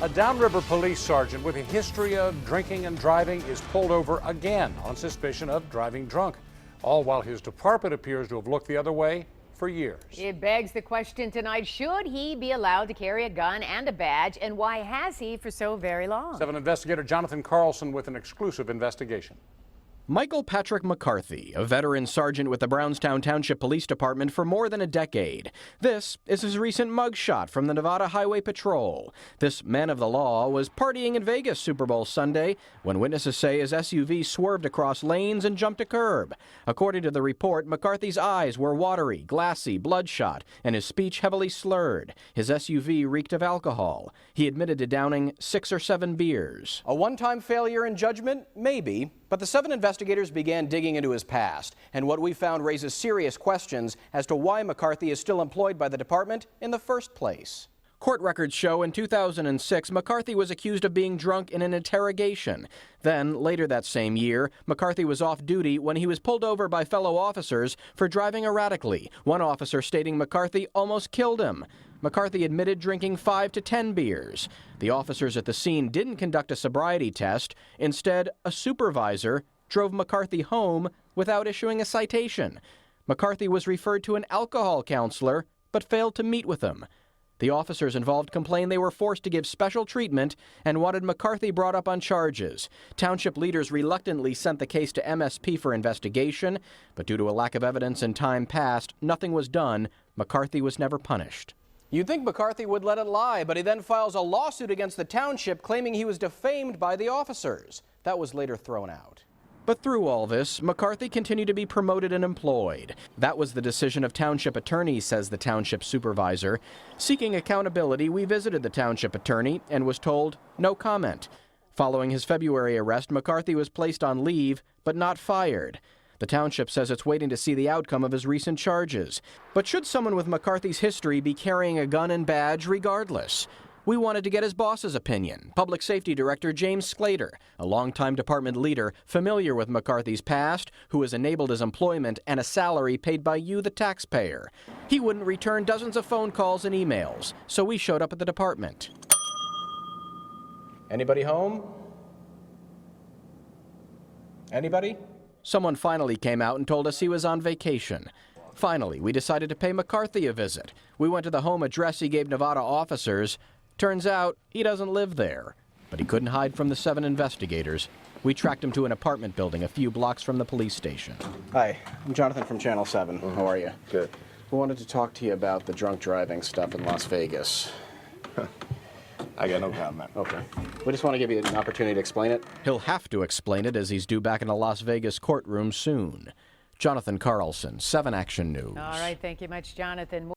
A Downriver police sergeant with a history of drinking and driving is pulled over again on suspicion of driving drunk, all while his department appears to have looked the other way for years. It begs the question tonight, should he be allowed to carry a gun and a badge, and why has he for so very long? 7 investigator Jonathan Carlson with an exclusive investigation. Michael Patrick McCarthy, a veteran sergeant with the Brownstown Township Police Department for more than a decade. This is his recent mugshot from the Nevada Highway Patrol. This man of the law was partying in Vegas Super Bowl Sunday when witnesses say his SUV swerved across lanes and jumped a curb. According to the report, McCarthy's eyes were watery, glassy, bloodshot, and his speech heavily slurred. His SUV reeked of alcohol. He admitted to downing 6 or 7 beers. A one-time failure in judgment? Maybe. But the 7 investigators began digging into his past, and what we found raises serious questions as to why McCarthy is still employed by the department in the first place. Court records show in 2006, McCarthy was accused of being drunk in an interrogation. Then, later that same year, McCarthy was off duty when he was pulled over by fellow officers for driving erratically, one officer stating McCarthy almost killed him. McCarthy admitted drinking 5 to 10 beers. The officers at the scene didn't conduct a sobriety test. Instead, a supervisor drove McCarthy home without issuing a citation. McCarthy was referred to an alcohol counselor, but failed to meet with him. The officers involved complained they were forced to give special treatment and wanted McCarthy brought up on charges. Township leaders reluctantly sent the case to MSP for investigation, but due to a lack of evidence in time past, nothing was done. McCarthy was never punished. You'd think McCarthy would let it lie, but he then files a lawsuit against the township claiming he was defamed by the officers. That was later thrown out. But through all this, McCarthy continued to be promoted and employed. That was the decision of township attorneys, says the township supervisor. Seeking accountability, we visited the township attorney and was told no comment. Following his February arrest, McCarthy was placed on leave, but not fired. The township says it's waiting to see the outcome of his recent charges. But should someone with McCarthy's history be carrying a gun and badge regardless? We wanted to get his boss's opinion. Public Safety Director James Sclater, a longtime department leader familiar with McCarthy's past, who has enabled his employment and a salary paid by you, the taxpayer. He wouldn't return dozens of phone calls and emails, so we showed up at the department. Anybody home? Anybody? Someone finally came out and told us he was on vacation. Finally, we decided to pay McCarthy a visit. We went to the home address he gave Nevada officers. Turns out he doesn't live there, but he couldn't hide from the 7 investigators. We tracked him to an apartment building a few blocks from the police station. Hi, I'm Jonathan from Channel 7. How are you? Good. We wanted to talk to you about the drunk driving stuff in Las Vegas. I got no comment. Okay. We just want to give you an opportunity to explain it. He'll have to explain it as he's due back in a Las Vegas courtroom soon. Jonathan Carlson, 7 Action News. All right, thank you much, Jonathan.